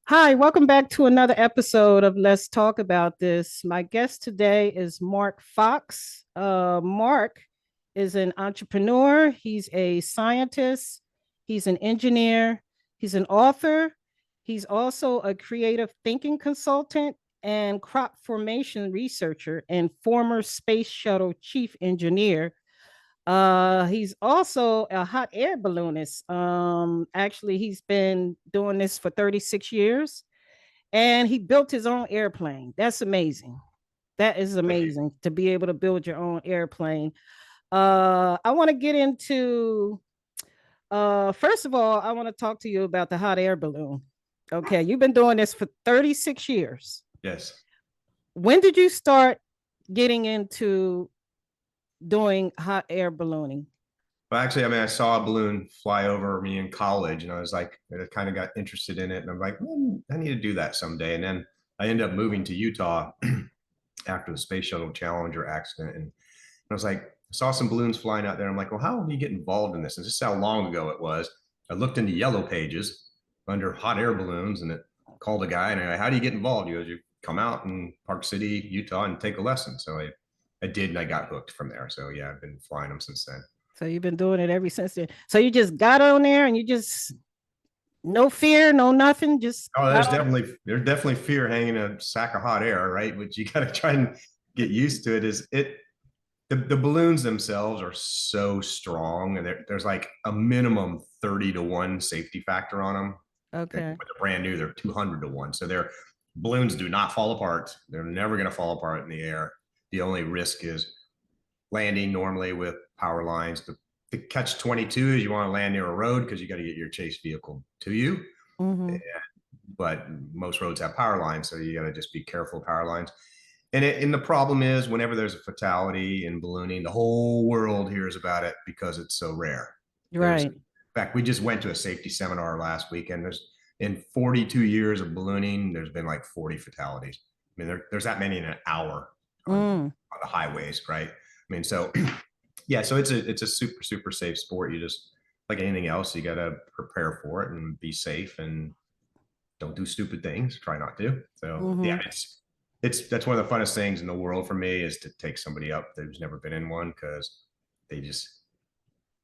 Hi, welcome back to another episode of Let's Talk About This. My guest today is Mark Fox. Mark is an entrepreneur, he's a scientist, he's an engineer, he's an author, he's also a creative thinking consultant and crop formation researcher and former space shuttle chief engineer. He's also a hot air balloonist. Actually, he's been doing this for 36 years and he built his own airplane. That's amazing. That is Thank you. amazing to be able to build your own airplane. I want to get into first of all, I want to talk to you about the hot air balloon. Okay, you've been doing this for 36 years. Yes. When did you start getting into doing hot air ballooning? Well, actually, I saw a balloon fly over me in college, and I was like, I kind of got interested in it, and I'm like, I need to do that someday. And then I ended up moving to Utah after the Space Shuttle Challenger accident, and I was like, I saw some balloons flying out there. I'm like, well, how do you get involved in this? And this is how long ago it was. I looked into Yellow Pages under hot air balloons, and it called a guy, and I, how do you get involved? He goes, you come out in Park City, Utah, and take a lesson. So I did, and I got hooked from there. So yeah, I've been flying them since then. So you've been doing it ever since then. So you just got on there and you just no fear, no nothing, just Oh, got on. there's definitely fear hanging a sack of hot air, right? But you got to try and get used to it. The balloons themselves are so strong, and there's like a minimum 30 to 1 safety factor on them. When Okay. they're brand new, they're 200 to 1. So their balloons do not fall apart. They're never going to fall apart in the air. The only risk is landing normally with power lines. The catch 22 is you want to land near a road because you got to get your chase vehicle to you. Mm-hmm. But most roads have power lines, so you got to just be careful of power lines. And the problem is, whenever there's a fatality in ballooning, the whole world hears about it because it's so rare. In Right. fact, we just went to a safety seminar last weekend. There's in 42 years of ballooning, there's been like 40 fatalities. I mean, there's that many in an hour Mm. on the highways, right? I mean, so yeah, so it's a super safe sport. You just like anything else, you got to prepare for it and be safe and don't do stupid things. Try not to. So yeah, Mm-hmm. it's that's one of the funnest things in the world for me is to take somebody up who's never been in one because they just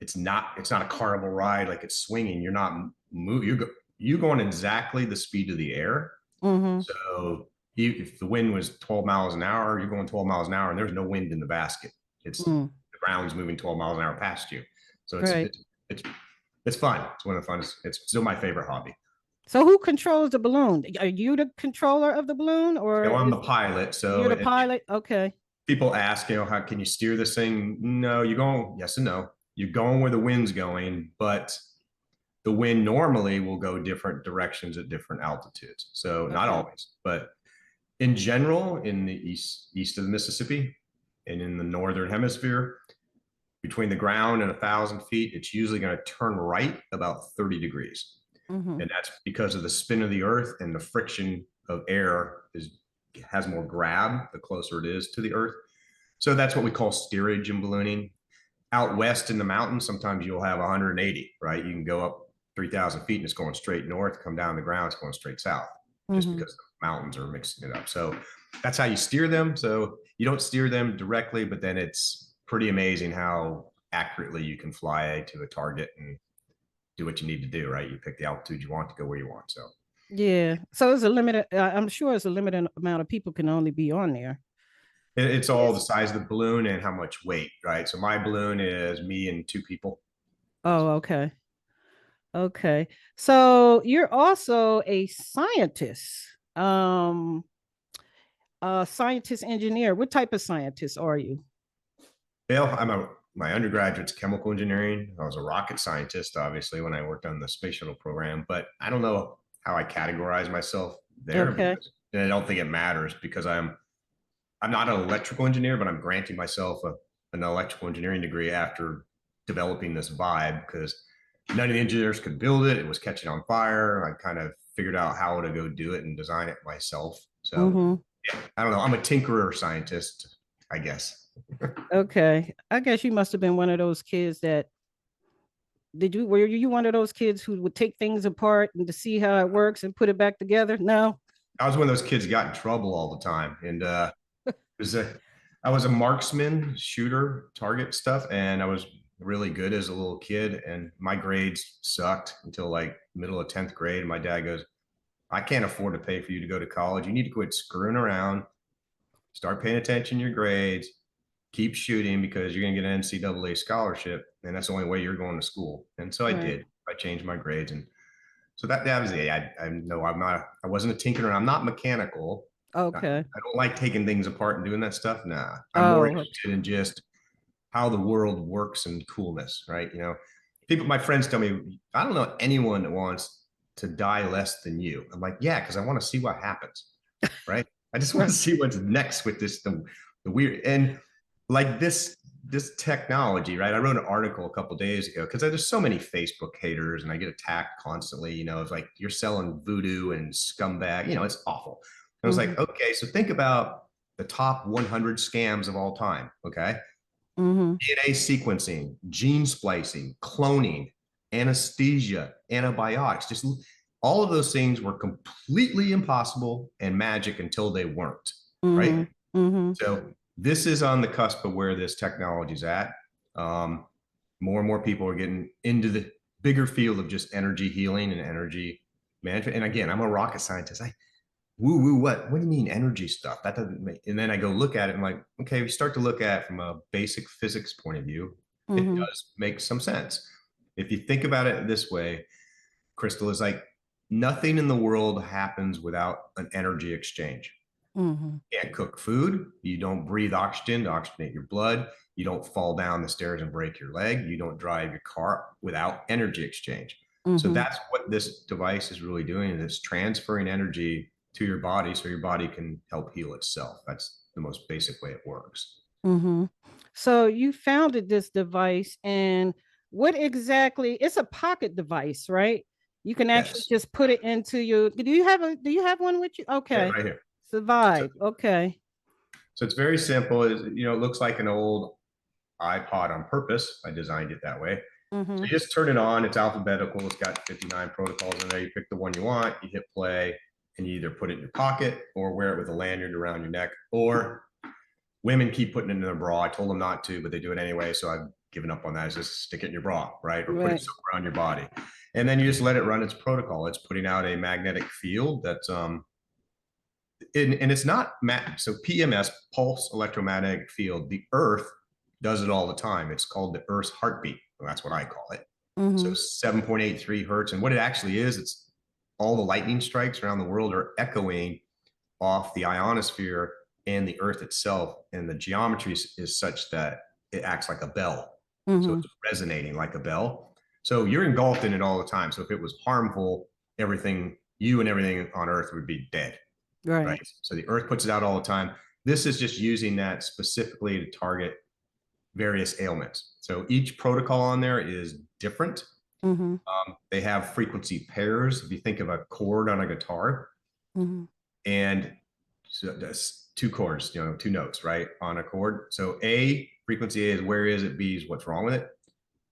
it's not a carnival ride like it's swinging. You're not move you going exactly the speed of the air. Mm-hmm. So if the wind was 12 miles an hour, you're going 12 miles an hour, and there's no wind in the basket. It's Mm. the ground's moving 12 miles an hour past you. So Right. it's it's fun. It's one of the funnest. It's still my favorite hobby. So who controls the balloon? Are you the controller of the balloon You or know, I'm the is pilot, you're so the pilot? Okay. people ask, how can you steer this thing? No, you're going yes and no. You're going where the wind's going, but the wind normally will go different directions at different altitudes. So not Okay. always, but in general, in the east of the Mississippi and in the northern hemisphere, between the ground and 1,000 feet, it's usually going to turn right about 30 degrees. Mm-hmm. And that's because of the spin of the earth and the friction of air has more grab the closer it is to the earth. So that's what we call steerage in ballooning. Out west in the mountains, sometimes you'll have 180, right? You can go up 3,000 feet and it's going straight north, come down the ground, it's going straight south just Mm-hmm. because the mountains are mixing it up. So that's how you steer them. So you don't steer them directly, but then it's pretty amazing how accurately you can fly to a target and do what you need to do, right? You pick the altitude you want to go where you want. So Yeah. So it's a limited, I'm sure it's a limited amount of people can only be on there. it's all the Yes. size of the balloon and how much weight, right? So my balloon is me and 2 people. Oh, okay. Okay. So you're also a scientist. A scientist engineer. What type of scientist are you? Well, my undergraduate's chemical engineering. I was a rocket scientist, obviously, when I worked on the space shuttle program, but I don't know how I categorize myself there Okay. because and I don't think it matters because I'm not an electrical engineer, but I'm granting myself an electrical engineering degree after developing this vibe because none of the engineers could build it. It was catching on fire. I kind of figured out how to go do it and design it myself. So Mm-hmm. yeah, I don't know. I'm a tinkerer scientist, I guess. Okay. I guess you must have been one of those kids that were you one of those kids who would take things apart and to see how it works and put it back together? No. I was one of those kids who got in trouble all the time. And was a, I was a marksman, shooter, target stuff. And I was really good as a little kid. And my grades sucked until like middle of 10th grade. And my dad goes, I can't afford to pay for you to go to college. You need to quit screwing around, start paying attention to your grades, keep shooting because you're going to get an NCAA scholarship. And that's the only way you're going to school. And so I did. I changed my grades. And so that was it. I know I wasn't a tinkerer. I'm not mechanical. Okay. I don't like taking things apart and doing that stuff. Nah, I'm more Oh. interested in just how the world works and coolness, right? My friends tell me, I don't know anyone that wants to die less than you. I'm like, yeah, because I want to see what happens, right? I just want to see what's next with the weird and like this technology, right? I wrote an article a couple days ago because there's so many Facebook haters and I get attacked constantly. It's like you're selling voodoo and scumbag. It's awful. And I was like, okay, so think about the top 100 scams of all time. Okay, DNA sequencing, gene splicing, cloning, anesthesia, antibiotics, just all of those things were completely impossible and magic until they weren't, right? So this is on the cusp of where this technology is at. More and more people are getting into the bigger field of just energy healing and energy management. And again, I'm a rocket scientist. What do you mean energy stuff? That doesn't make, and then I go look at it and I'm like, okay, we start to look at it from a basic physics point of view. It does make some sense. If you think about it this way, Crystal, is like nothing in the world happens without an energy exchange. You can't cook food. You don't breathe oxygen to oxygenate your blood. You don't fall down the stairs and break your leg. You don't drive your car without energy exchange. So that's what this device is really doing, is it's transferring energy to your body so your body can help heal itself. That's the most basic way it works. So you founded this device, and what exactly? It's a pocket device, right? You can actually Yes. just put it into your. Do you have one with you? Yeah, Okay. right here. Survive. Okay. So it's very simple. It looks like an old iPod on purpose. I designed it that way. So you just turn it on. It's alphabetical. It's got 59 protocols in there. You pick the one you want. You hit play, and you either put it in your pocket or wear it with a lanyard around your neck. Or women keep putting it in their bra. I told them not to, but they do it anyway. So I've given up on that. It's just stick it in your bra, right? Or put it somewhere on your body. And then you just let it run its protocol. It's putting out a magnetic field that's and it's not so PMS, pulse electromagnetic field. The Earth does it all the time. It's called the Earth's heartbeat. Well, that's what I call it. So 7.83 hertz. And what it actually is, it's all the lightning strikes around the world are echoing off the ionosphere and the Earth itself. And the geometry is such that it acts like a bell. So it's resonating like a bell. So you're engulfed in it all the time. So if it was harmful, you and everything on Earth would be dead. Right. So the Earth puts it out all the time. This is just using that specifically to target various ailments. So each protocol on there is different. They have frequency pairs. If you think of a chord on a guitar, and so that's two chords, two notes, right, on a chord. So A, frequency A is where is it? B is what's wrong with it.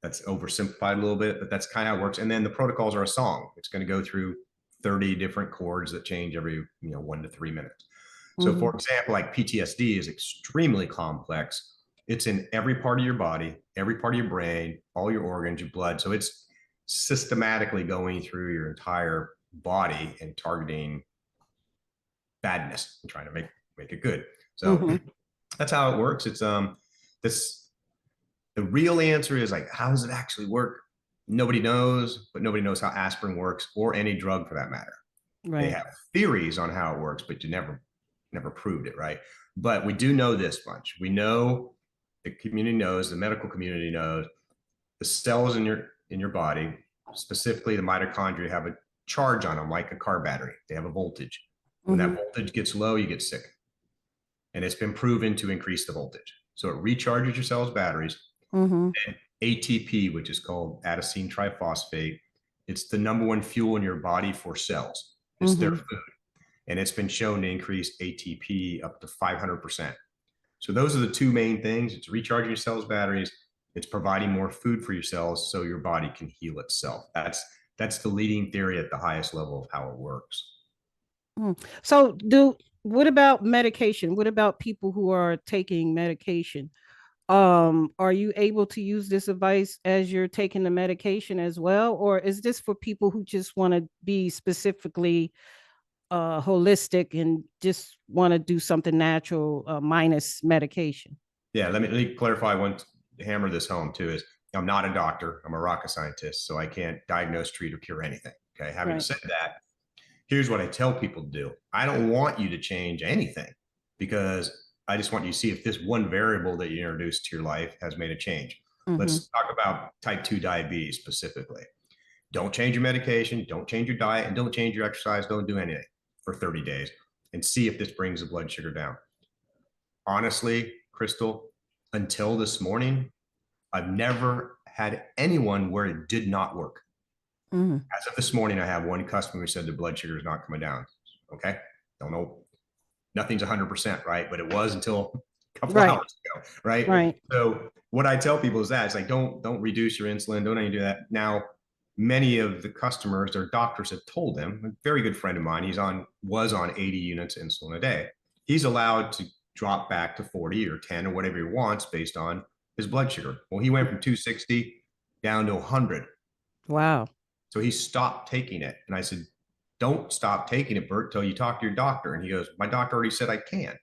That's oversimplified a little bit, but that's kind of how it works. And then the protocols are a song. It's going to go through 30 different chords that change every 1 to 3 minutes. So for example, like PTSD is extremely complex. It's in every part of your body, every part of your brain, all your organs, your blood. So it's systematically going through your entire body and targeting badness and trying to make it good. So that's how it works. It's the real answer is like, how does it actually work? Nobody knows, but nobody knows how aspirin works or any drug for that matter. They have theories on how it works, but you never proved it, right? But we do know this much. We know, the community knows, the medical community knows, the cells in your body, specifically the mitochondria, have a charge on them like a car battery. They have a voltage. When that voltage gets low, you get sick. And it's been proven to increase the voltage. So it recharges your cell's batteries. And ATP, which is called adenosine triphosphate, it's the number one fuel in your body for cells. It's their food. And it's been shown to increase ATP up to 500%. So those are the two main things. It's recharging your cells' batteries It's providing more food for your cells so your body can heal itself. That's the leading theory at the highest level of how it works. So what about medication? What about people who are taking medication? Are you able to use this advice as you're taking the medication as well? Or is this for people who just want to be specifically holistic and just want to do something natural minus medication? Yeah, let me clarify one, hammer this home too, is I'm not a doctor. I'm a rocket scientist, so I can't diagnose, treat, or cure anything. Okay. Having Right. said that, here's what I tell people to do. I don't want you to change anything because I just want you to see if this one variable that you introduced to your life has made a change. Mm-hmm. Let's talk about type 2 diabetes specifically. Don't change your medication, don't change your diet, and don't change your exercise. Don't do anything for 30 days and see if this brings the blood sugar down. Honestly, Crystal, until this morning, I've never had anyone where it did not work. Mm-hmm. As of this morning, I have one customer who said their blood sugar is not coming down. Okay. Don't know. Nothing's 100%, right? But it was until a couple of Right. hours ago, right? Right. So what I tell people is that it's like, don't reduce your insulin. Don't even do that. Now, many of the customers, their doctors have told them, a very good friend of mine, was on 80 units of insulin a day. He's allowed to drop back to 40 or 10 or whatever he wants based on his blood sugar. Well, he went from 260 down to 100. Wow. So he stopped taking it. And I said, don't stop taking it, Bert, till you talk to your doctor. And he goes, my doctor already said I can.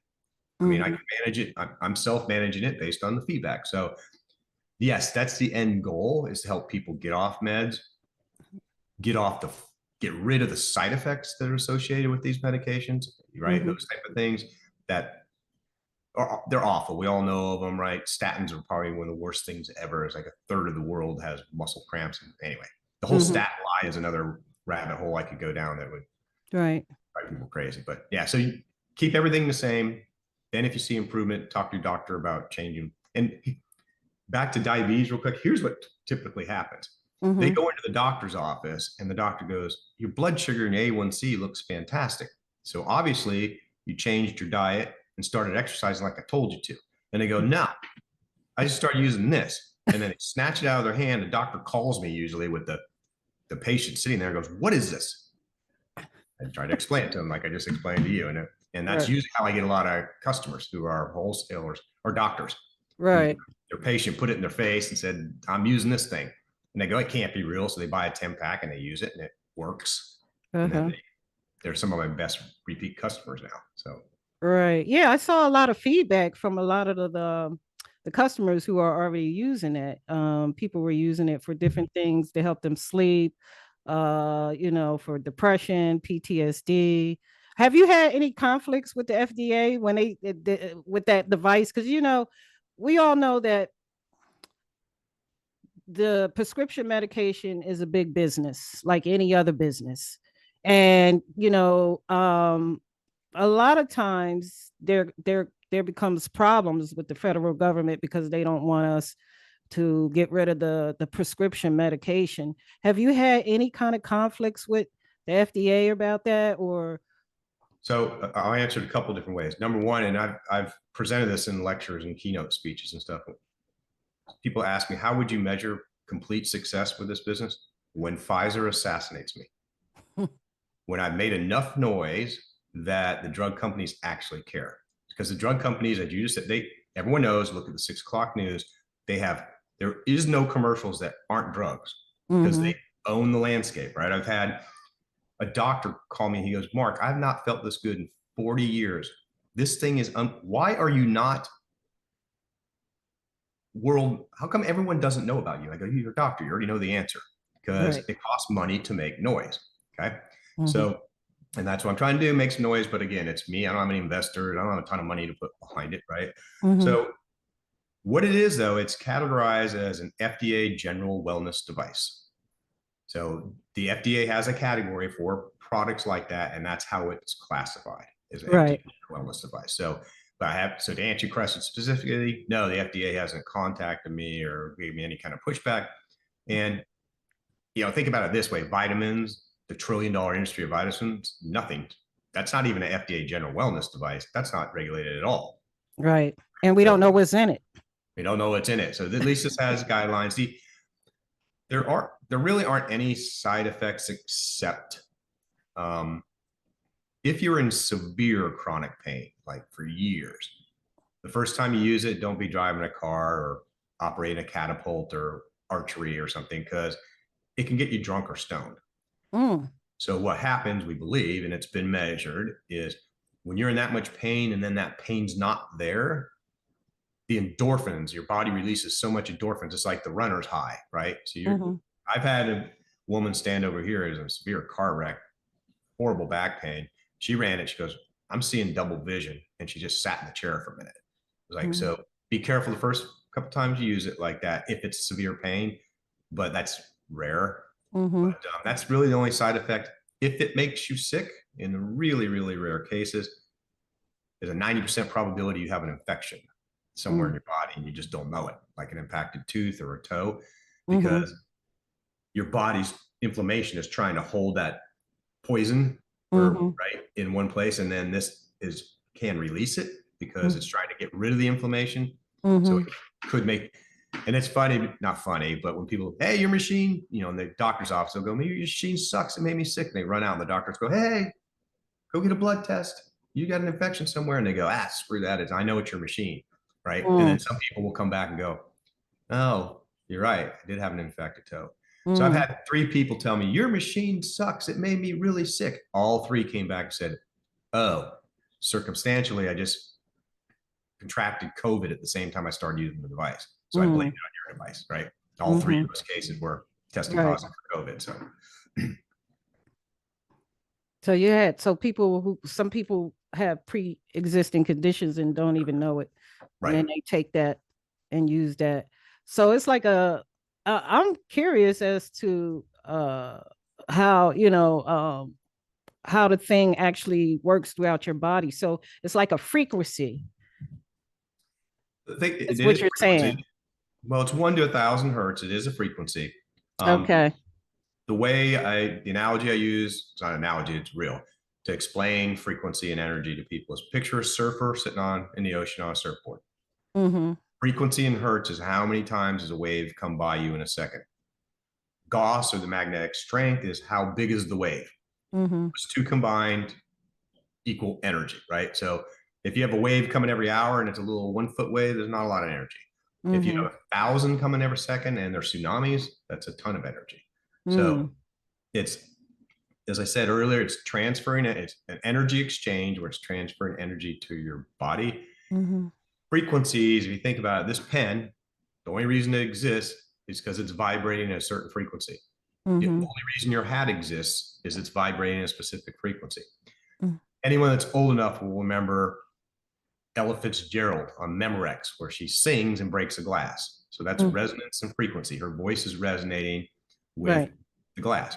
I mean, I Mm-hmm. can manage it. I'm self-managing it based on the feedback. So yes, that's the end goal, is to help people get off meds, get rid of the side effects that are associated with these medications, right? Mm-hmm. Those type of things that they're awful. We all know of them, right? Statins are probably one of the worst things ever. It's like a third of the world has muscle cramps. And anyway, the whole Mm-hmm. stat lie is another rabbit hole I could go down that would Right. drive people crazy. But yeah, so you keep everything the same. Then if you see improvement, talk to your doctor about changing. And back to diabetes real quick. Here's what typically happens. They Mm-hmm. go into the doctor's office and the doctor goes, your blood sugar and A1C looks fantastic. So obviously you changed your diet and started exercising like I told you to. And they go, no, I just started using this. And then they snatch it out of their hand. The doctor calls me usually with the patient sitting there and goes, what is this? I try to explain it to them like I just explained to you. And that's Right. usually how I get a lot of customers who are wholesalers or doctors. Right. Their patient put it in their face and said, I'm using this thing. And they go, it can't be real. So they buy a 10 pack and they use it and it works. And then Uh-huh. they're some of my best repeat customers now. So Right. Yeah, I saw a lot of feedback from a lot of the customers who are already using it. People were using it for different things to help them sleep, for depression, PTSD. Have you had any conflicts with the FDA when with that device? Because we all know that the prescription medication is a big business, like any other business, and a lot of times there becomes problems with the federal government because they don't want us to get rid of the prescription medication. Have you had any kind of conflicts with the FDA about that? Or so I'll answer it a couple different ways. Number one, and I've presented this in lectures and keynote speeches and stuff. People ask me, how would you measure complete success with this business? When Pfizer assassinates me, when I've made enough noise that the drug companies actually care. Because the drug companies, as you just said, everyone knows, look at the 6 o'clock news, there is no commercials that aren't drugs because mm-hmm. they own the landscape, right? I've had a doctor call me. He goes, Mark, I've not felt this good in 40 years. This thing is, why are you not how come everyone doesn't know about you? I go, you're a doctor. You already know the answer because Right. it costs money to make noise. Okay. Mm-hmm. So, and that's what I'm trying to do, make some noise. But again, it's me. I don't have any investors. I don't have a ton of money to put behind it. Right. Mm-hmm. So what it is though, it's categorized as an FDA general wellness device. So the FDA has a category for products like that. And that's how it's classified as an Right. FDA wellness device. So so to answer your question specifically, no, the FDA hasn't contacted me or gave me any kind of pushback. And think about it this way: vitamins, the $1 trillion industry of vitamins, nothing. That's not even an FDA general wellness device. That's not regulated at all. Right. And we So don't know what's in it. We don't know what's in it. So at least this has guidelines. There really aren't any side effects except if you're in severe chronic pain, like for years. The first time you use it, don't be driving a car or operating a catapult or archery or something, because it can get you drunk or stoned. Mm. So what happens, we believe, and it's been measured, is when you're in that much pain and then that pain's not there, the endorphins, your body releases so much endorphins. It's like the runner's high, right? So I've had a woman stand over here as a severe car wreck, horrible back pain. She ran it. She goes, I'm seeing double vision. And she just sat in the chair for a minute. I was like, so be careful the first couple times you use it like that, if it's severe pain, but that's rare. But that's really the only side effect. If it makes you sick, in the really, really rare cases, there's a 90% probability you have an infection somewhere in your body and you just don't know it, like an impacted tooth or a toe, because your body's inflammation is trying to hold that poison or right in one place, and then this is can release it because it's trying to get rid of the inflammation. So it could make, and it's funny, not funny, but when people, hey, your machine, you know, in the doctor's office, they'll go, maybe your machine sucks, it made me sick. And they run out and the doctors go, hey, go get a blood test. You got an infection somewhere. And they go, screw that. I know it's your machine. Right. And then some people will come back and go, oh, you're right. I did have an infected toe. So I've had 3 people tell me, your machine sucks. It made me really sick. All 3 came back and said, oh, circumstantially, I just contracted COVID at the same time I started using the device. So I blame it on your device, right? All 3 of those cases were testing positive for COVID. So So you had, so some people have pre-existing conditions and don't even know it. right. And then they take that and use that. So it's like I'm curious as to how, how the thing actually works throughout your body. So it's like a frequency. That's what you're saying. Well, it's 1 to 1,000 hertz. It is a frequency. Okay. The analogy I use, it's not an analogy, it's real, to explain frequency and energy to people is picture a surfer sitting in the ocean on a surfboard. Frequency in hertz is how many times does a wave come by you in a second. Gauss, or the magnetic strength, is how big is the wave. Those 2 combined equal energy, right? So if you have a wave coming every hour and it's a little 1-foot wave, there's not a lot of energy. If you have 1,000 coming every second and they're tsunamis, that's a ton of energy. So it's, as I said earlier, it's transferring it. It's an energy exchange where it's transferring energy to your body. Frequencies, if you think about it, this pen, the only reason it exists is because it's vibrating at a certain frequency. The only reason your hat exists is it's vibrating at a specific frequency. Anyone that's old enough will remember Ella Fitzgerald on Memorex, where she sings and breaks a glass. So that's resonance and frequency. Her voice is resonating with the glass.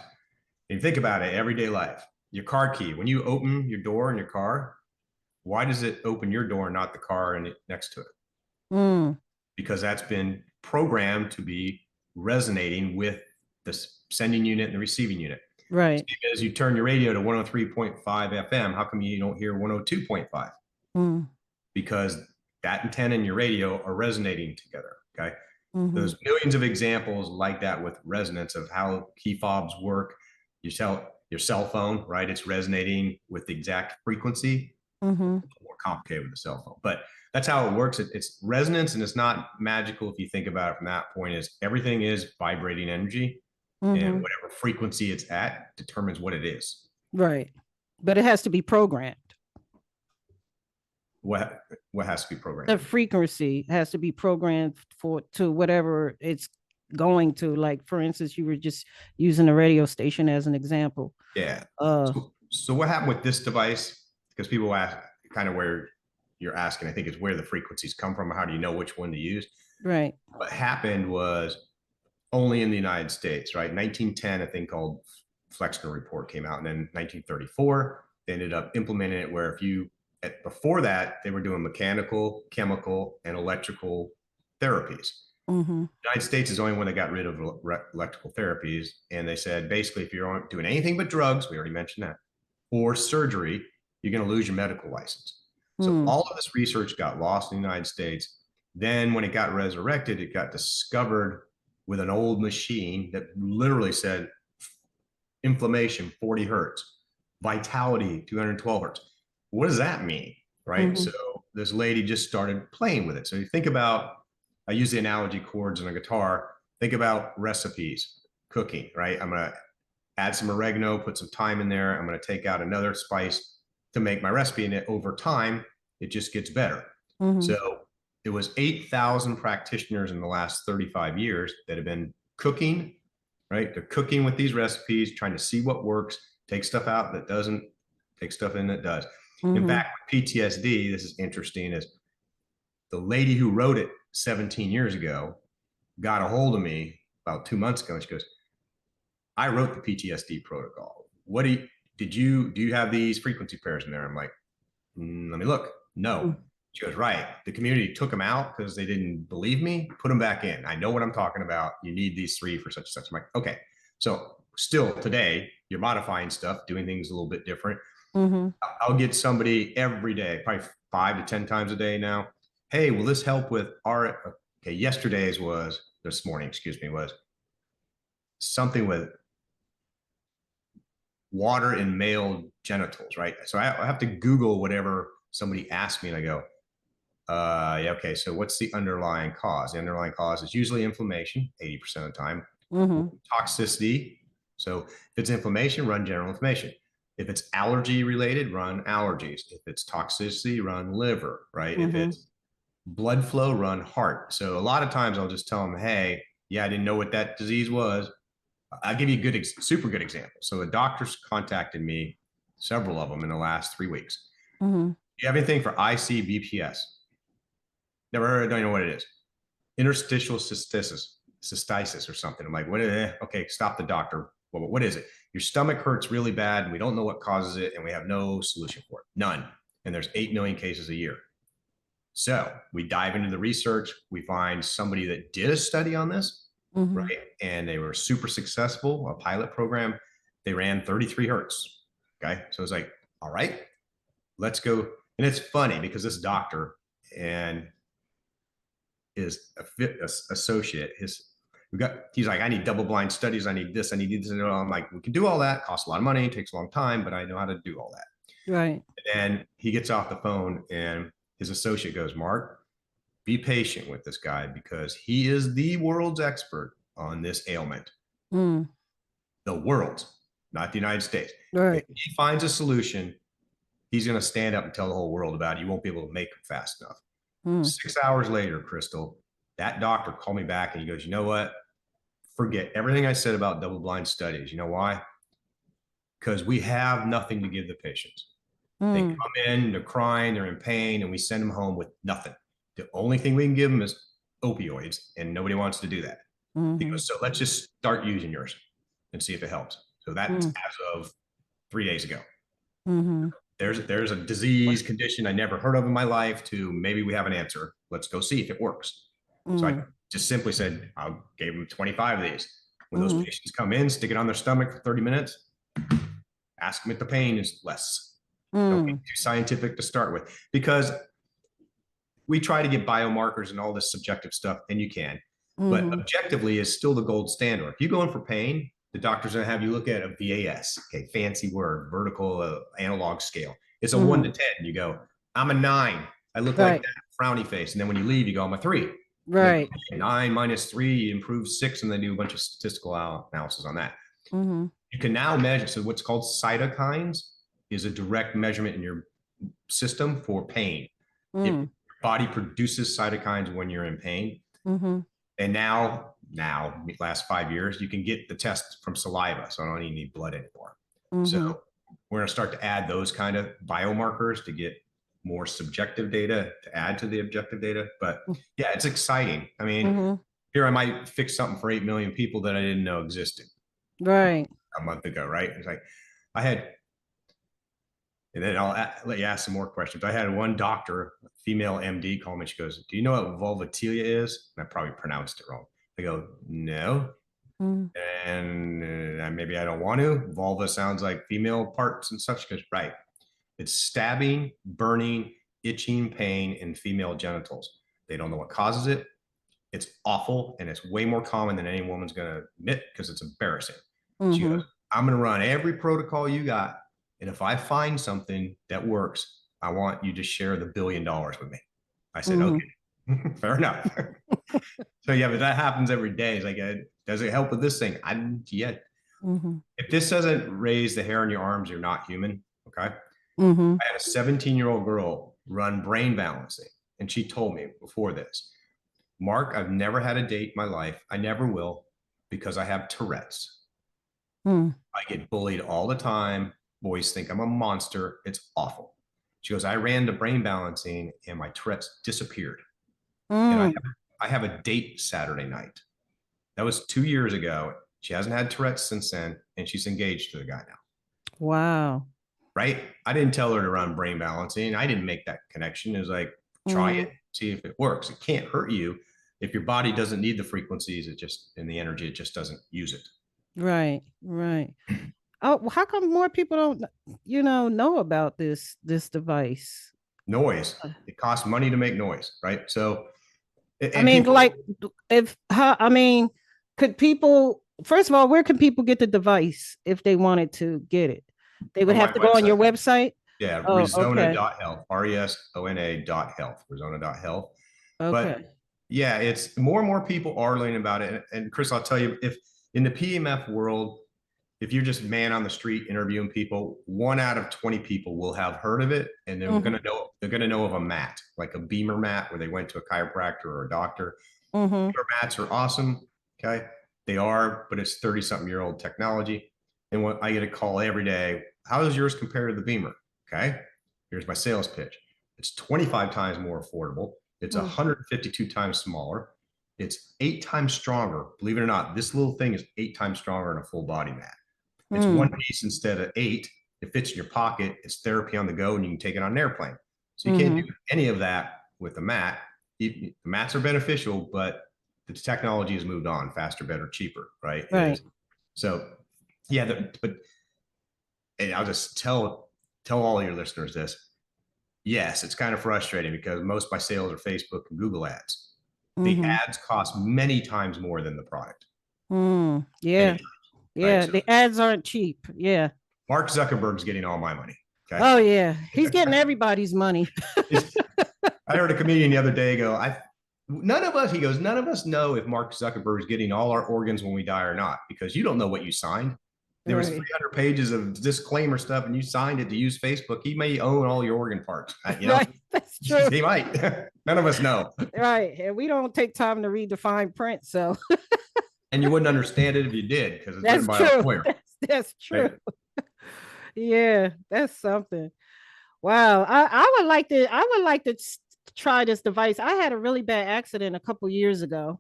And you think about it, everyday life, your car key, when you open your door in your car, why does it open your door and not the car next to it? Because that's been programmed to be resonating with the sending unit and the receiving unit. Right. As you turn your radio to 103.5 FM, how come you don't hear 102.5? Because that antenna and your radio are resonating together. Okay. There's millions of examples like that with resonance of how key fobs work. You tell your cell phone, right? It's resonating with the exact frequency. More complicated with the cell phone, but that's how it works. It's resonance, and it's not magical if you think about it from that point. Is everything is vibrating energy, and whatever frequency it's at determines what it is. Right, but it has to be programmed. What has to be programmed? The frequency has to be programmed to whatever it's going to. Like, for instance, you were just using a radio station as an example. Yeah. So what happened with this device? Because people ask kind of where you're asking, I think, is where the frequencies come from. How do you know which one to use? Right. What happened was only in the United States, right? 1910, a thing called Flexner Report came out. And then 1934, they ended up implementing it where before that, they were doing mechanical, chemical, and electrical therapies. The United States is the only one that got rid of electrical therapies. And they said, basically, if you're doing anything but drugs, we already mentioned that, or surgery, you're going to lose your medical license. So all of this research got lost in the United States. Then when it got resurrected, it got discovered with an old machine that literally said inflammation 40 hertz, vitality 212 hertz. What does that mean? Right. Mm-hmm. So this lady just started playing with it. So you think about, I use the analogy chords on a guitar. Think about recipes, cooking, right? I'm going to add some oregano, put some thyme in there. I'm going to take out another spice to make my recipe. And over time, it just gets better. Mm-hmm. So it was 8,000 practitioners in the last 35 years that have been cooking, right? They're cooking with these recipes, trying to see what works, take stuff out that doesn't, take stuff in that does. Mm-hmm. In fact, PTSD, this is interesting, is the lady who wrote it 17 years ago got a hold of me about 2 months ago. And she goes, I wrote the PTSD protocol. What do you have these frequency pairs in there? I'm like, let me look. No. Mm-hmm. She goes, right. The community took them out because they didn't believe me. Put them back in. I know what I'm talking about. You need these 3 for such and such. I'm like, okay. So still today, you're modifying stuff, doing things a little bit different. Mm-hmm. I'll get somebody every day, probably 5 to 10 times a day now. Hey, will this help with our, okay, this morning, was something with water in male genitals, right? So I have to Google whatever somebody asked me, and I go, yeah, okay, so what's the underlying cause? The underlying cause is usually inflammation, 80% of the time, toxicity. So if it's inflammation, run general inflammation. If it's allergy related, run allergies. If it's toxicity, run liver, right? If it's blood flow, run heart. So a lot of times I'll just tell them, hey, yeah, I didn't know what that disease was. I'll give you a good, super good example. So the doctors contacted me, several of them in the last 3 weeks. You have anything for ICBPS? Never heard, don't know what it is. Interstitial cystitis or something. I'm like, what? Okay, stop the doctor. What is it? Your stomach hurts really bad, and we don't know what causes it, and we have no solution for it. None. And there's 8 million cases a year. So we dive into the research. We find somebody that did a study on this, right? And they were super successful, a pilot program. They ran 33 hertz. Okay. So it's like, all right, let's go. And it's funny because this doctor and his associate, he's like, I need double blind studies. I need this. I need this. And I'm like, we can do all that. Costs a lot of money. Takes a long time, but I know how to do all that. Right. And he gets off the phone and his associate goes, Mark, be patient with this guy because he is the world's expert on this ailment. The world, not the United States. Right. If he finds a solution, he's going to stand up and tell the whole world about it. You won't be able to make it fast enough. 6 hours later, Crystal, that doctor called me back and he goes, you know what? Forget everything I said about double blind studies. You know why? Because we have nothing to give the patients. They come in, they're crying, they're in pain, and we send them home with nothing. The only thing we can give them is opioids, and nobody wants to do that. He goes, so let's just start using yours and see if it helps. So that's as of 3 days ago. There's a disease condition I never heard of in my life to maybe we have an answer. Let's go see if it works. So I just simply said, I gave them 25 of these. When those patients come in, stick it on their stomach for 30 minutes, ask them if the pain is less. Don't get too scientific to start with, because we try to get biomarkers and all this subjective stuff, and you can, but objectively is still the gold standard. If you go in for pain, the doctor's going to have you look at a VAS, okay, fancy word, vertical analog scale. It's a 1 to 10. You go, I'm a 9. I look like that, frowny face. And then when you leave, you go, I'm a 3. Right. 9 minus 3 improves 6, and they do a bunch of statistical analysis on that. You can now measure. So what's called cytokines is a direct measurement in your system for pain. Your body produces cytokines when you're in pain. And now, last 5 years, you can get the test from saliva. So I don't even need blood anymore. So we're going to start to add those kind of biomarkers to get more subjective data to add to the objective data. But yeah, it's exciting. I mean, here I might fix something for 8 million people that I didn't know existed. Right. A month ago, right? It's like I had, and then I'll let you ask some more questions. I had one doctor, female MD, call me. She goes, do you know what vulvatilia is? And I probably pronounced it wrong. I go, no. And maybe I don't want to. Vulva sounds like female parts and such. She goes, right. It's stabbing, burning, itching pain in female genitals. They don't know what causes it. It's awful, and it's way more common than any woman's going to admit because it's embarrassing. She Mm-hmm. goes, I'm going to run every protocol you got. And if I find something that works, I want you to share the $1 billion with me. I said, Mm-hmm. okay, fair enough. So yeah, but that happens every day. It's like, does it help with this thing? Yeah. Mm-hmm. If this doesn't raise the hair on your arms, you're not human. Okay. Mm-hmm. I had a 17-year-old girl run brain balancing, and she told me before this, Mark, I've never had a date in my life. I never will because I have Tourette's. Mm-hmm. I get bullied all the time. Boys think I'm a monster. It's awful. She goes, I ran to brain balancing and my Tourette's disappeared. And I have a date Saturday night. That was 2 years ago. She hasn't had Tourette's since then, and she's engaged to the guy now. Wow. Right? I didn't tell her to run brain balancing. I didn't make that connection. It was like, try Mm-hmm. it, see if it works. It can't hurt you. If your body doesn't need the frequencies, it just, in the energy, it just doesn't use it. Right. Right. Oh, well, how come more people don't, know about this device? Noise. It costs money to make noise, right? So, I and mean, people, like, if how, I mean, could people, first of all, where can people get the device if they wanted to get it? They would on my have to go on your website, website. yeah, Oh, okay. resona.health, resona.health, resona.health. Okay. But yeah, it's more and more people are learning about it. And Chris, I'll tell you, if in the PEMF world, if you're just man on the street interviewing people, 1 out of 20 people will have heard of it, and Mm-hmm. they're gonna know of a mat, like a beamer mat, where they went to a chiropractor or a doctor. Mm-hmm. Beamer mats are awesome. Okay, they are, but it's 30-something-year-old technology. And when I get a call every day, how does yours compare to the beamer? Okay, here's my sales pitch. It's 25 times more affordable. It's Mm-hmm. 152 times smaller. It's 8 times stronger. Believe it or not, this little thing is 8 times stronger than a full body mat. It's one piece instead of 8. It fits in your pocket. It's therapy on the go, and you can take it on an airplane. So you can't do Mm-hmm. any of that with a mat. The mats are beneficial, but the technology has moved on faster, better, cheaper, right? It Right. is. So yeah, but and I'll just tell all your listeners this. Yes, it's kind of frustrating because most of my sales are Facebook and Google ads. The Mm-hmm. ads cost many times more than the product. Many Yeah. times, right? Yeah. So The ads aren't cheap. Yeah. Mark Zuckerberg's getting all my money. Okay. Oh yeah. He's getting everybody's money. I heard a comedian the other day go, none of us, he goes, none of us know if Mark Zuckerberg is getting all our organs when we die or not, because you don't know what you signed. There was Right. 300 pages of disclaimer stuff, and you signed it to use Facebook. He may own all your organ parts. Right. That's true. He might. None of us know. Right. And we don't take time to read the fine print. So And you wouldn't understand it if you did, because it's written that's by a true. lawyer. That's true. Right? Yeah, that's something. Wow. I would like to try this device. I had a really bad accident a couple years ago.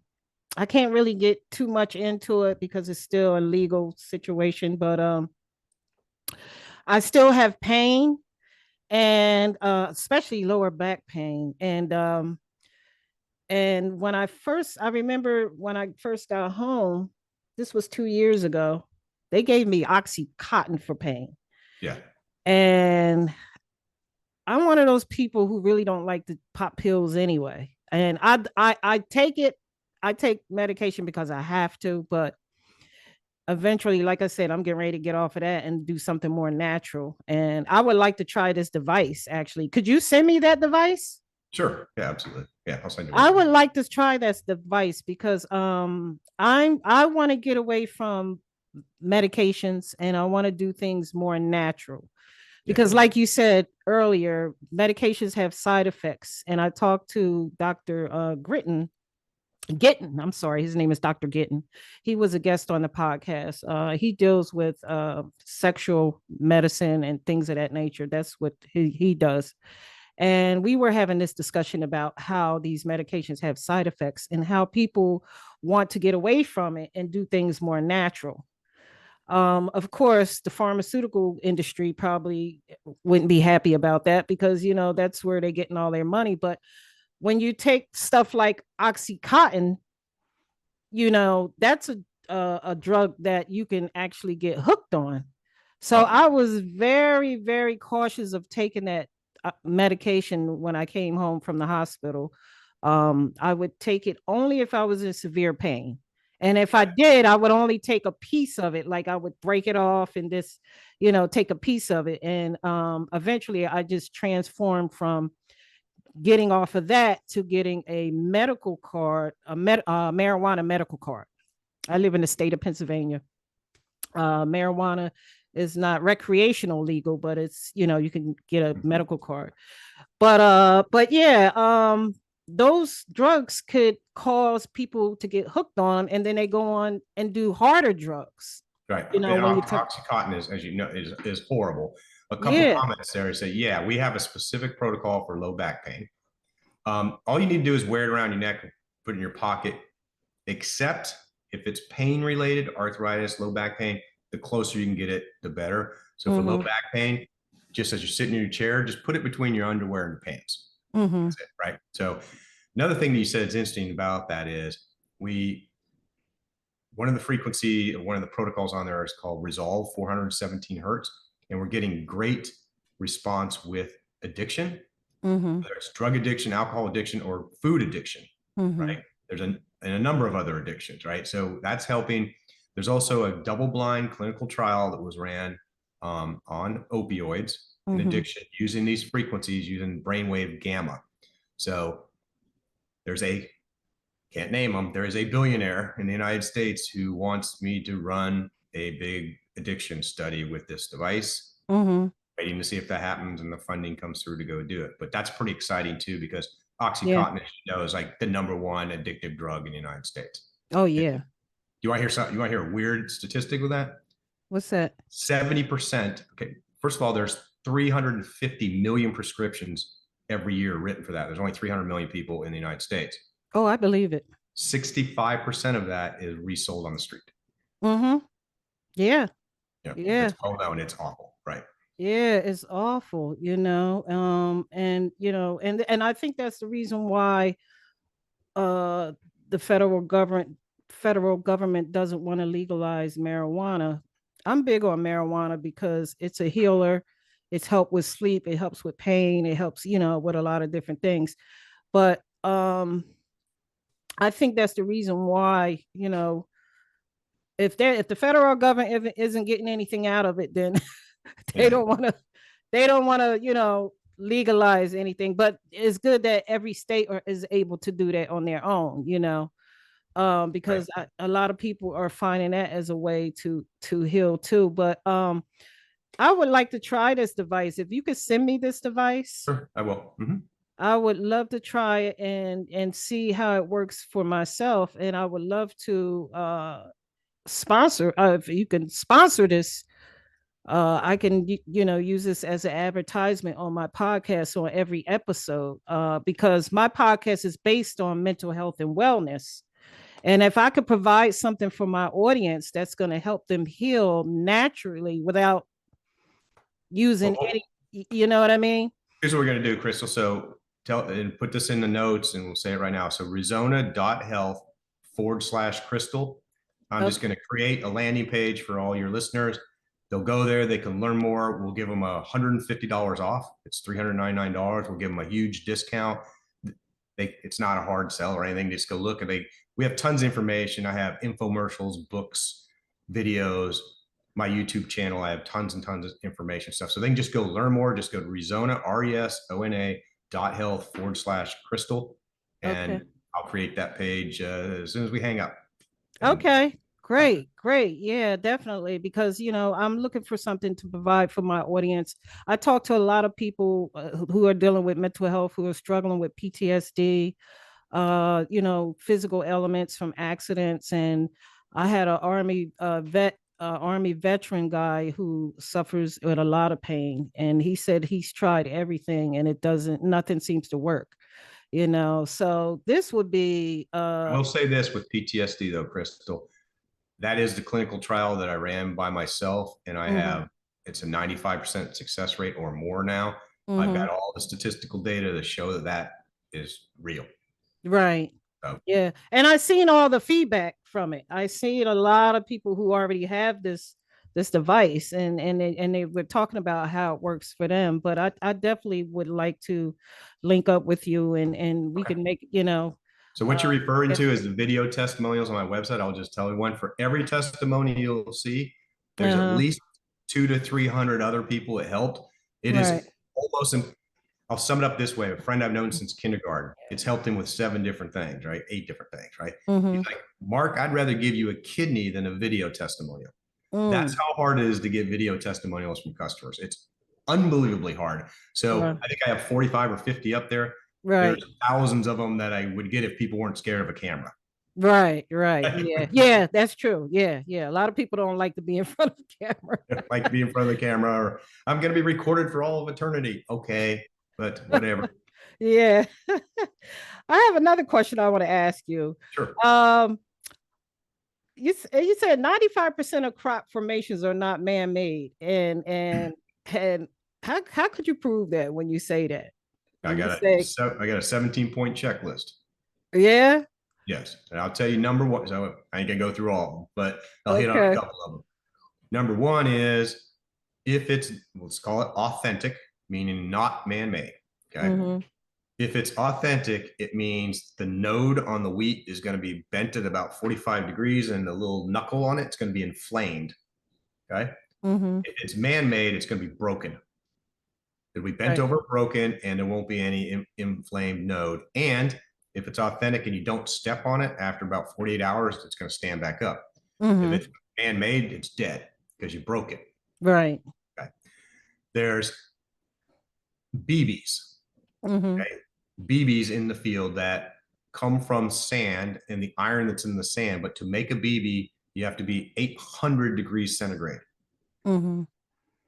I can't really get too much into it because it's still a legal situation, but I still have pain and especially lower back pain. And I remember when I first got home, this was 2 years ago, they gave me Oxycontin for pain. Yeah. And I'm one of those people who really don't like to pop pills anyway. And I take it, I take medication because I have to, but eventually, like I said, I'm getting ready to get off of that and do something more natural. And I would like to try this device actually. Could you send me that device? Sure. Yeah, absolutely. Yeah, I'll send you I would information. like to try this device because I want to get away from medications and I want to do things more natural. Yeah. Because like you said earlier, medications have side effects. And I talked to Dr. Gittin. I'm sorry, his name is Dr. Gittin. He was a guest on the podcast. He deals with sexual medicine and things of that nature. That's what he does. And we were having this discussion about how these medications have side effects and how people want to get away from it and do things more natural. Of course, the pharmaceutical industry probably wouldn't be happy about that because, that's where they're getting all their money. But when you take stuff like Oxycontin, that's a drug that you can actually get hooked on. So Oh, I was very, very cautious of taking that medication when I came home from the hospital. I would take it only if I was in severe pain. And if I did, I would only take a piece of it. Like I would break it off and just, take a piece of it. And eventually I just transformed from getting off of that to getting a medical card, marijuana medical card. I live in the state of Pennsylvania. Marijuana is not recreational legal, but it's, you can get a medical card. But yeah, those drugs could cause people to get hooked on, and then they go on and do harder drugs. Right. When you Oxycontin is, as you know, is horrible. A couple yeah. comments there say, yeah, we have a specific protocol for low back pain. All you need to do is wear it around your neck, put it in your pocket, except if it's pain related, arthritis, low back pain, the closer you can get it, the better. So for low back pain, just as you're sitting in your chair, just put it between your underwear and your pants. That's it, right? So another thing that you said is interesting about that is one of the protocols on there is called Resolve 417 hertz, and we're getting great response with addiction, whether it's drug addiction, alcohol addiction, or food addiction, right? There's a number of other addictions, right? So that's helping. There's also a double-blind clinical trial that was ran on opioids and addiction using these frequencies, using brainwave gamma. So can't name them. There is a billionaire in the United States who wants me to run a big addiction study with this device. Waiting to see if that happens and the funding comes through to go do it. But that's pretty exciting too, because Oxycontin, as you know, is like the #1 addictive drug in the United States. Oh yeah. Do you want to hear something? You want to hear a weird statistic with that? What's that? 70%. Okay. First of all, there's 350 million prescriptions every year written for that. There's only 300 million people in the United States. Oh, I believe it. 65% of that is resold on the street. Yeah. Yeah. Yeah. It's well known. It's awful. Right. Yeah, it's awful, and I think that's the reason why the federal government doesn't want to legalize marijuana. I'm big on marijuana because it's a healer. It's help with sleep, it helps with pain, it helps, with a lot of different things. But I think that's the reason why, if the federal government isn't getting anything out of it, then they don't want to legalize anything. But it's good that every state is able to do that on their own, because a lot of people are finding that as a way to heal too. But I would like to try this device. If you could send me this device, sure, I will. I would love to try it and see how it works for myself. And I would love to sponsor, if you can sponsor this. I can use this as an advertisement on my podcast on every episode, because my podcast is based on mental health and wellness. And if I could provide something for my audience that's going to help them heal naturally without using any, you know what I mean? Here's what we're going to do, Crystal. So tell and put this in the notes and we'll say it right now. So Rezona.health/Crystal. I'm just going to create a landing page for all your listeners. They'll go there. They can learn more. We'll give them $150 off. It's $399. We'll give them a huge discount. It's not a hard sell or anything. Just go look. We have tons of information. I have infomercials, books, videos, my YouTube channel. I have tons and tons of information stuff. So they can just go learn more. Just go to Rezona, RESONA.health/Crystal. And I'll create that page as soon as we hang up. Okay. Great. Yeah, definitely. Because, I'm looking for something to provide for my audience. I talk to a lot of people who are dealing with mental health, who are struggling with PTSD, physical elements from accidents. And I had an Army veteran guy who suffers with a lot of pain. And he said he's tried everything and nothing seems to work. So this would be I will say this with PTSD though, Crystal, that is the clinical trial that I ran by myself, and I have it's a 95% success rate or more now. I've got all the statistical data to show that is real. Right. So. Yeah. And I've seen all the feedback from it. I've seen a lot of people who already have this this device, and they were talking about how it works for them. But I definitely would like to link up with you, and we Okay. can make, you know, So what you're referring yeah. to is the video testimonials on my website. I'll just tell you one. For every testimony you'll see, there's at Uh-huh. least 200 to 300 other people it helped. It Right. is almost, I'll sum it up this way. A friend I've known since kindergarten, it's helped him with 7 different things, right? 8 different things, right? He's Mm-hmm. like, Mark, I'd rather give you a kidney than a video testimonial. That's Mm. how hard it is to get video testimonials from customers. It's unbelievably hard. So Right. I think I have 45 or 50 up there. There's Right. thousands of them that I would get if people weren't scared of a camera. Right. Right. Yeah. Yeah. That's true. Yeah. Yeah. A lot of people don't like to be in front of the camera. Like to be in front of the camera, or I'm going to be recorded for all of eternity. Okay, but whatever. Yeah. I have another question I want to ask you. Sure. Um, you said 95% of crop formations are not man-made, and how could you prove that when you say that? I When you got say, I got a 17-point checklist. yeah, Yes, and I'll tell you number one. So I ain't gonna go through all of them, but I'll hit on a okay. couple of them. Number one is if it's, let's call it authentic, meaning not man-made. Okay. Mm-hmm. If it's authentic, it means the node on the wheat is going to be bent at about 45 degrees, and the little knuckle on it's going to be inflamed. Okay. Mm-hmm. If it's man-made, it's going to be broken. It'll be bent Right. over, broken, and there won't be any inflamed node. And if it's authentic and you don't step on it after about 48 hours, it's going to stand back up. If Mm-hmm. it's man-made, it's dead because you broke it. Right. Okay. There's BBs. Mm-hmm. Okay. BBs in the field that come from sand and the iron that's in the sand. But to make a BB, you have to be 800 degrees centigrade, Mm-hmm.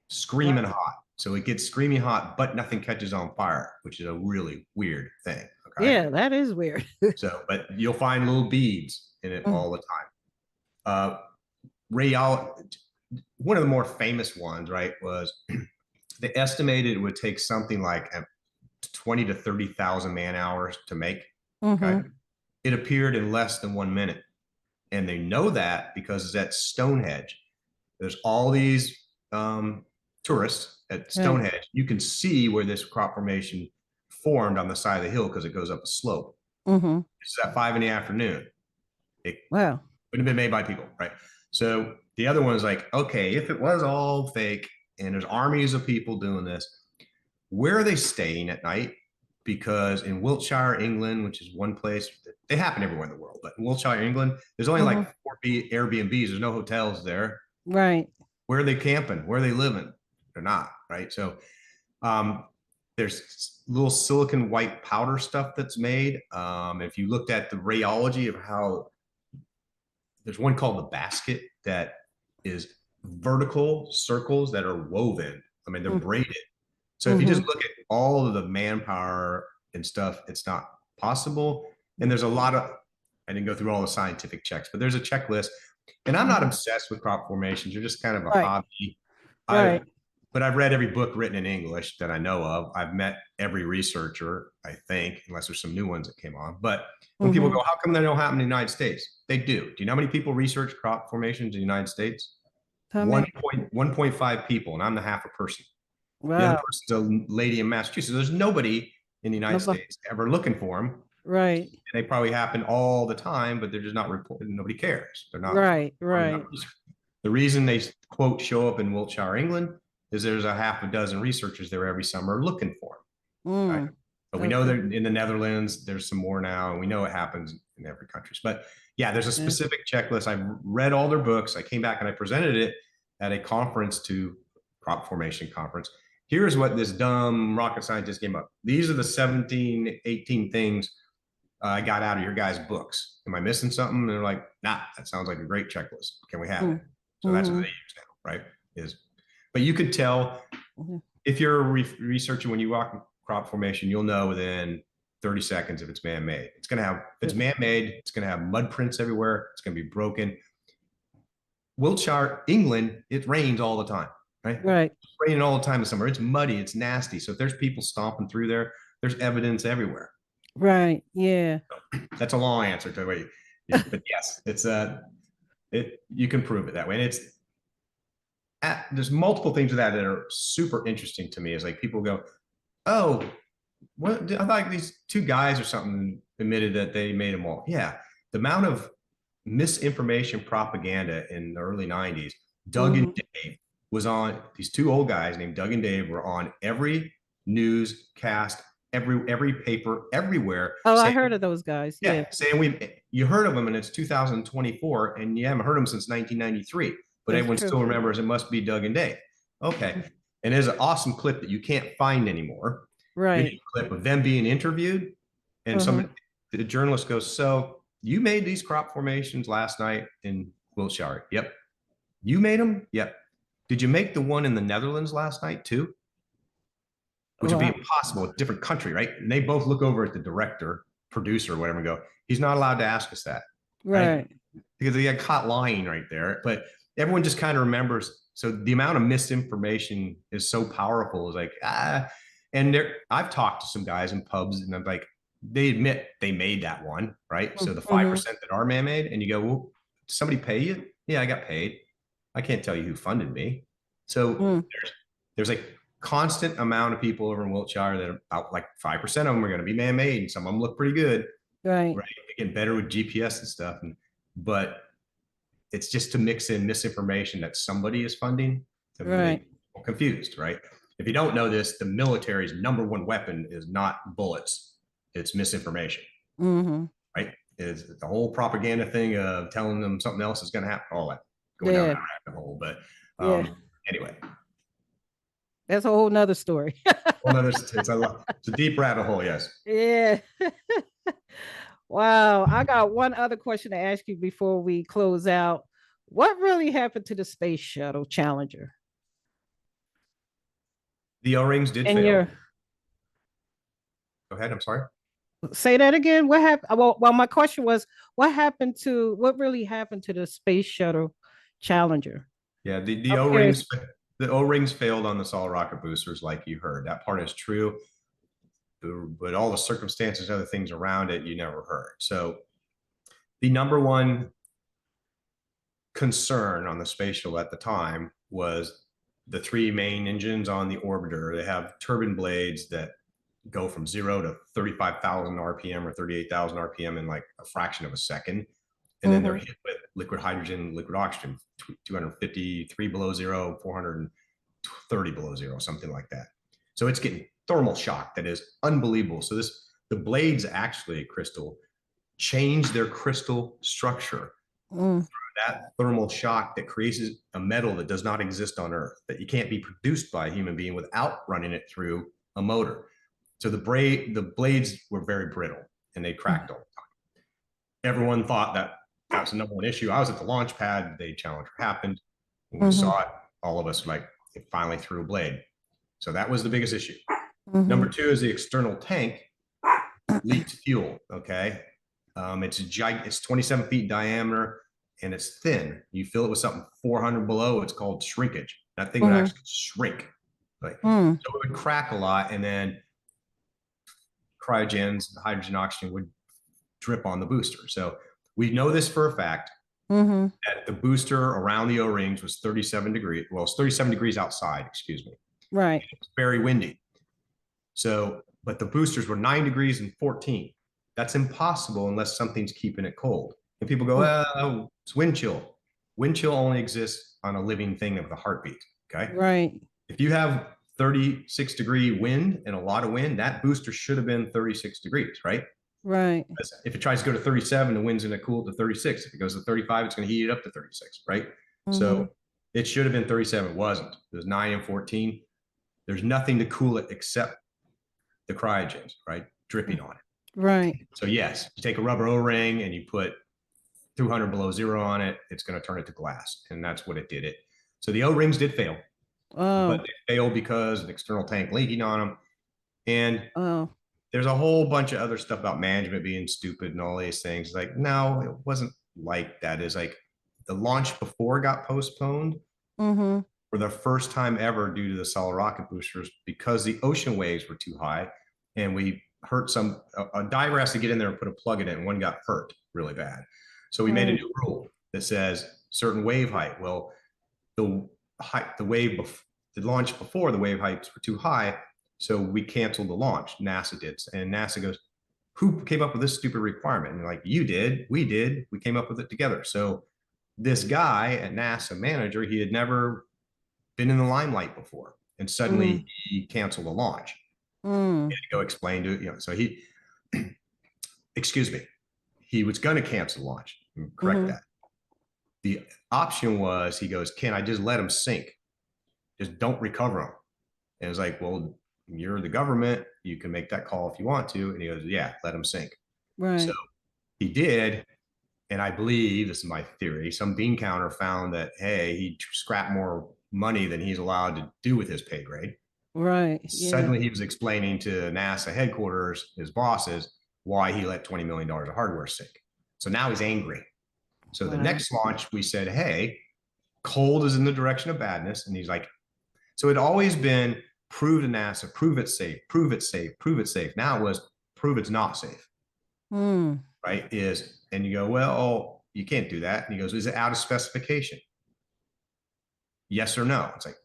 screaming Right. hot. So it gets screaming hot, but nothing catches on fire, which is a really weird thing. Okay. Yeah, that is weird. So, but you'll find little beads in it Mm. all the time. Uh, Real, one of the more famous ones, right, was they estimated it would take something like 20 to 30,000 man hours to make. Okay. Mm-hmm. It appeared in less than 1 minute. And they know that because it's at Stonehenge. There's all these tourists at Right. Stonehenge. You can see where this crop formation formed on the side of the hill because it goes up a slope. Mm-hmm. It's at 5 in the afternoon. It Wow. wouldn't have been made by people, right? So the other one is like, okay, if it was all fake and there's armies of people doing this, where are they staying at night? Because in Wiltshire, England, which is one place, they happen everywhere in the world, but in Wiltshire, England, there's only Mm-hmm. like 4 Airbnbs. There's no hotels there. Right. Where are they camping? Where are they living? They're not, right? So um, there's little silicon white powder stuff that's made. If you looked at the rheology of how, there's one called the basket that is vertical circles that are woven. I mean, they're braided. So if you just Mm-hmm. look at all of the manpower and stuff, it's not possible. And there's a lot of, I didn't go through all the scientific checks, but there's a checklist. And I'm not Mm-hmm. obsessed with crop formations. You're just kind of a Right. hobby. Right. But I've read every book written in English that I know of. I've met every researcher, I think, unless there's some new ones that came on. But when people Mm-hmm. go, how come they don't happen in the United States? They do. Do you know how many people research crop formations in the United States? How 1. many? 1.5 people, and I'm the half a person. The other Wow. person's a lady in Massachusetts. There's nobody in the United Nobody. States ever looking for them. Right. And they probably happen all the time, but they're just not reported. Nobody cares. They're not. Right. Right. The reason they quote show up in Wiltshire, England, is there's a half a dozen researchers there every summer looking for them. Right? Mm. But we know Okay. that in the Netherlands, there's some more now, and we know it happens in every country. But yeah, there's a Yeah. specific checklist. I read all their books. I came back and I presented it at a conference, to crop formation conference. Here's what this dumb rocket scientist came up. These are the 17, 18 things I got out of your guys' books. Am I missing something? And they're like, nah, that sounds like a great checklist. Can we have it? So that's what Mm-hmm. they use now, right? But you could tell Mm-hmm. if you're researching when you walk crop formation, you'll know within 30 seconds if it's man-made. It's going to have, if it's man-made, it's going to have mud prints everywhere. It's going to be broken. Wiltshire, England, it rains all the time, right? Right. It's raining all the time in summer. It's muddy. It's nasty. So if there's people stomping through there, there's evidence everywhere. Right. Yeah. That's a long answer to wait. But yes, it's you can prove it that way. And there's multiple things of that are super interesting to me. Is like people go, oh, what? I thought these two guys or something admitted that they made them all. Yeah, the amount of misinformation propaganda in the early 90s. Doug and Dave was on, these two old guys named Doug and Dave were on every newscast, every paper, everywhere. Oh, I saying, heard of those guys. Yeah. yeah, saying you heard of them and it's 2024 and you haven't heard them since 1993, but That's everyone true. still remembers it must be Doug and Dave. Okay. And there's an awesome clip that you can't find anymore. Video Right. clip of them being interviewed, and the journalist goes, "So you made these crop formations last night in Wiltshire?" Yep. You made them? Yep. Did you make the one in the Netherlands last night too? Which would be impossible, a different country, right? And they both look over at the director, producer, whatever, and go, "He's not allowed to ask us that." Right. Because they got caught lying right there. But everyone just kind of remembers. So the amount of misinformation is so powerful. Is like, and I've talked to some guys in pubs and I'm like, they admit they made that one, right? So the 5% that are man-made, and you go, well, did somebody pay you? Yeah, I got paid. I can't tell you who funded me. So there's a constant amount of people over in Wiltshire that about like 5% of them are going to be man-made, and some of them look pretty good. Right. Getting better with GPS and stuff. But it's just to mix in misinformation that somebody is funding to make people confused, right? If you don't know this, the military's number one weapon is not bullets, it's misinformation, right? Is the whole propaganda thing of telling them something else is going to happen, all that, going down that rabbit hole. But anyway, that's a whole nother story. it's a deep rabbit hole, yes. Yeah. Wow. I got one other question to ask you before we close out. What really happened to the Space Shuttle Challenger? The O-rings did fail. Go ahead, I'm sorry. Say that again. What happened? Well, my question was, what really happened to the Space Shuttle Challenger? Yeah, the O-rings, the O-rings failed on the solid rocket boosters, like you heard. That part is true. But all the circumstances, other things around it, you never heard. So the number one concern on the space shuttle at the time was the three main engines on the orbiter. They have turbine blades that go from 0 to 35,000 RPM or 38,000 RPM in like a fraction of a second. And then they're hit with liquid hydrogen, liquid oxygen, 253 below zero, 430 below zero, something like that. So it's getting thermal shock that is unbelievable. So the blades actually, Crystal, change their crystal structure through that thermal shock that creates a metal that does not exist on Earth, that you can't be produced by a human being without running it through a motor. So the blades were very brittle and they cracked all the time. Everyone thought that was the number one issue. I was at the launch pad. The Challenger happened. When we saw it, all of us like, it finally threw a blade. So that was the biggest issue. Number two is the external tank leaked fuel. Okay. It's 27 feet in diameter and it's thin. You fill it with something 400 below, it's called shrinkage. That thing would actually shrink. So it would crack a lot, and then cryogens, the hydrogen, oxygen would drip on the booster. So we know this for a fact that the booster around the O-rings was 37 degrees. Well, it's 37 degrees outside, excuse me. Right. It's very windy. So, but the boosters were 9 degrees and 14. That's impossible unless something's keeping it cold. And people go, oh, it's wind chill. Wind chill only exists on a living thing with a heartbeat. Okay. Right. If you have 36-degree wind and a lot of wind, that booster should have been 36 degrees, right? Right. Because if it tries to go to 37, the wind's going to cool to 36. If it goes to 35, it's going to heat it up to 36, right? So it should have been 37. It wasn't. It was 9 and 14. There's nothing to cool it except the cryogens, right? Dripping on it. Right. So yes, you take a rubber O-ring and you put 200 below zero on it, it's going to turn it to glass. And that's what it did. So the O-rings did fail, but they failed because of the external tank leaking on them. And there's a whole bunch of other stuff about management being stupid and all these things. Like, no, it wasn't like that. It's like the launch before got postponed for the first time ever due to the solid rocket boosters because the ocean waves were too high, and we hurt a diver has to get in there and put a plug in it, and one got hurt really bad. So we made a new rule that says certain wave height. Well, the the launch before the wave heights were too high, so we canceled the launch. NASA did, and NASA goes, "Who came up with this stupid requirement?" And they're like, "You did, we did, we came up with it together." So this guy at NASA, manager, he had never been in the limelight before, and suddenly he canceled the launch. He had to go explain to so he, excuse me, he was going to cancel the launch. Correct that. The option was, he goes, "Can I just let him sink? Just don't recover him." And it's like, "Well, you're the government. You can make that call if you want to." And he goes, "Yeah, let him sink." Right. So he did. And I believe, this is my theory, some bean counter found that, hey, he scrapped more money than he's allowed to do with his pay grade. Right. Suddenly he was explaining to NASA headquarters, his bosses, why he let $20 million of hardware sink. So now he's angry. So the next launch, we said, hey, cold is in the direction of badness. And he's like, so it always been prove to NASA, prove it's safe, prove it's safe, prove it's safe. Now it was prove it's not safe. Right? And you go, well, you can't do that. And he goes, is it out of specification? Yes or no? It's like,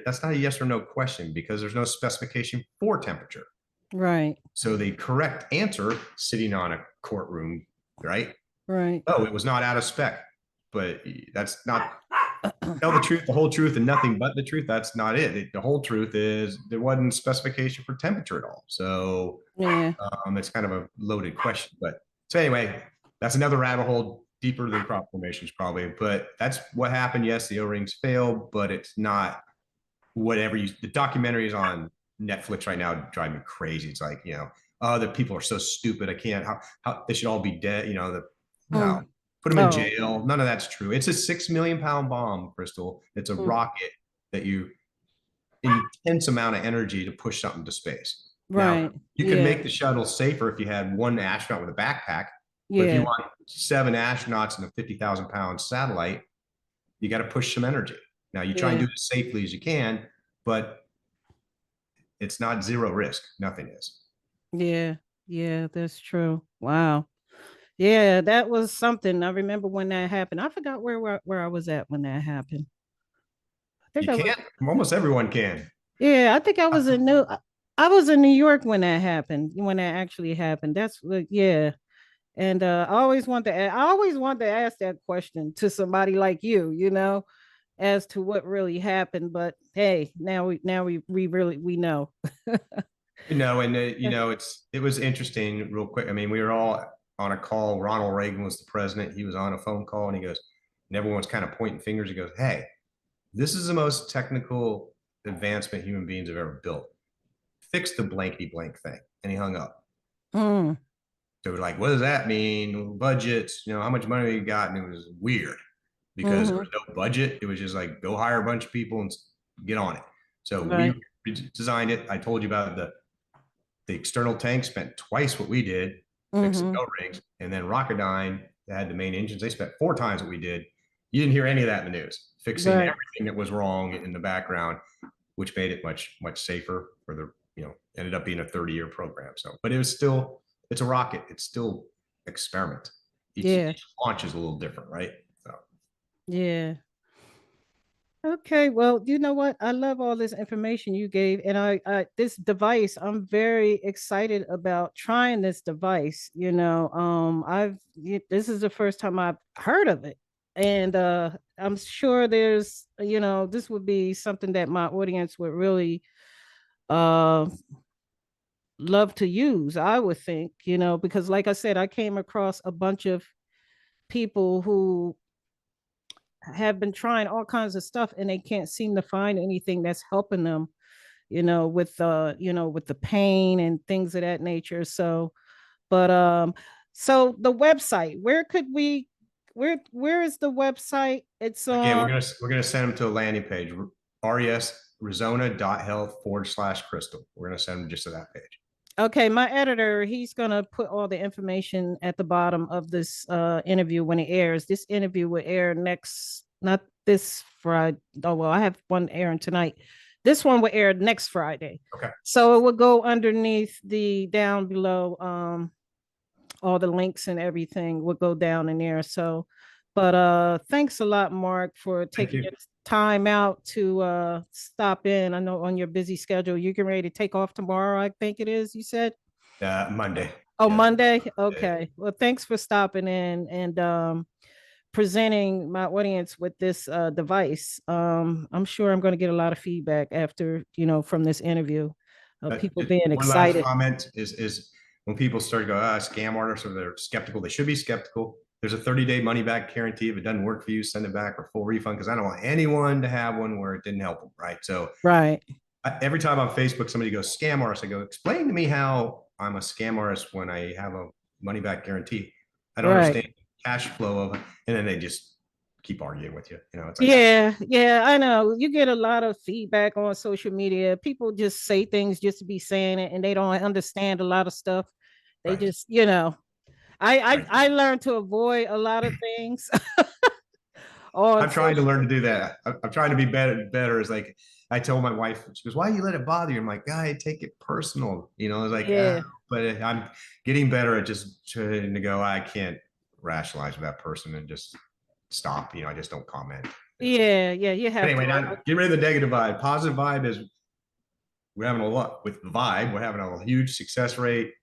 that's not a yes or no question, because there's no specification for temperature. Right. So the correct answer, sitting on a courtroom, right? Right. Oh, it was not out of spec. But that's not, tell the truth, the whole truth, and nothing but the truth. That's not it. The whole truth is there wasn't specification for temperature at all. So it's kind of a loaded question. But so anyway, that's another rabbit hole, deeper than crop formations probably. But that's what happened. Yes, the O-rings failed, but it's not whatever the documentary is on Netflix right now, driving me crazy. It's like, oh, the people are so stupid. I can't, how they should all be dead. No, put them in jail. None of that's true. It's a 6 million pound bomb, Crystal. It's a rocket that you intense amount of energy to push something to space. Right. Now, you could make the shuttle safer if you had one astronaut with a backpack. But if you want 7 astronauts in a 50,000 pound satellite, you got to push some energy. Now you try and do it as safely as you can, but it's not zero risk. Nothing is. Yeah, that's true. Wow. Yeah, that was something. I remember when that happened. I forgot where I was at when that happened. I think you can't. Almost everyone can. Yeah, I think I was in New York when that happened. When that actually happened. That's yeah. And I always want to ask that question to somebody like you, as to what really happened. But hey, now we really we know. And it was interesting real quick. I mean, we were all on a call. Ronald Reagan was the president. He was on a phone call, and he goes, and everyone's kind of pointing fingers. He goes, "Hey, this is the most technical advancement human beings have ever built. Fix the blankety blank thing." And he hung up. So we're like, what does that mean? Budgets, how much money you got? And it was weird because there was no budget. It was just like, go hire a bunch of people and get on it. So we designed it. I told you about the external tank, spent twice what we did fixing O-rings. And then Rocketdyne, that had the main engines, they spent 4 times what we did. You didn't hear any of that in the news, fixing everything that was wrong in the background, which made it much, much safer for ended up being a 30-year program. So, but it was still, it's a rocket. It's still experiment. Each launch is a little different, right? So. Yeah. Okay, well, you know what? I love all this information you gave, and this device, I'm very excited about trying this device. This is the first time I've heard of it, and I'm sure there's, this would be something that my audience would really uh love to use. I would think, because like I said, I came across a bunch of people who have been trying all kinds of stuff and they can't seem to find anything that's helping them, with with the pain and things of that nature. So, but so the website, where is the website? It's Again, we're gonna send them to a landing page, resarizona.health/crystal. We're gonna send them just to that page. Okay, my editor, he's gonna put all the information at the bottom of this interview when it airs. This interview will air not this Friday. Oh well, I have one airing tonight. This one will air next Friday. Okay. So it will go underneath down below. All the links and everything will go down in there. So, but thanks a lot, Mark, for taking time out to stop in. I know on your busy schedule, you're getting ready to take off tomorrow, I think it is, you said. Monday. Oh, Yes. Monday. Yeah. Okay. Well, thanks for stopping in and presenting my audience with this device. I'm sure I'm going to get a lot of feedback after, from this interview. People Just being one last excited. comment is when people start to go, scam artists, or they're skeptical, they should be skeptical. There's a 30-day money back guarantee. If it doesn't work for you, send it back or full refund, because I don't want anyone to have one where it didn't help them. Right. So Right. every time on Facebook somebody goes scam artist, I go, explain to me how I'm a scam artist when I have a money back guarantee. I don't Right. understand cash flow of it. And then they just keep arguing with you. It's like, Yeah, yeah, I know. You get a lot of feedback on social media. People just say things just to be saying it, and they don't understand a lot of stuff. They right, just, I right. I learned to avoid a lot of things on I'm trying to social. learn to do that. I'm trying to be better. It's like I told my wife, she goes, "Why you let it bother you?" I'm like, "I take it personal." It's like, Yeah, but I'm getting better at just trying to go. I can't rationalize with that person and just stop. I just don't comment. yeah, yeah. You have to. Anyway, now get rid of the negative vibe. Positive vibe is we're having a lot with the vibe. We're having a huge success rate.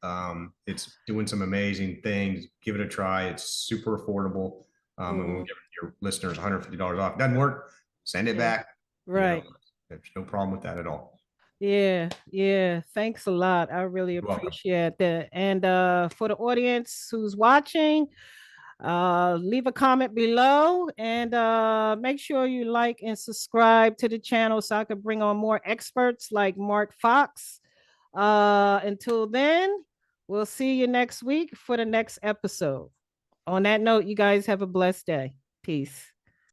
It's doing some amazing things. Give it a try. It's super affordable. And we'll Mhm. give your listeners $150 off. Doesn't work, send it Yeah, back. right. There's no problem with that at all. Yeah, yeah. Thanks a lot. I really You're welcome. appreciate that. And for the audience who's watching, leave a comment below and make sure you like and subscribe to the channel so I can bring on more experts like Mark Fox. Until then, we'll see you next week for the next episode. On that note, you guys have a blessed day. Peace.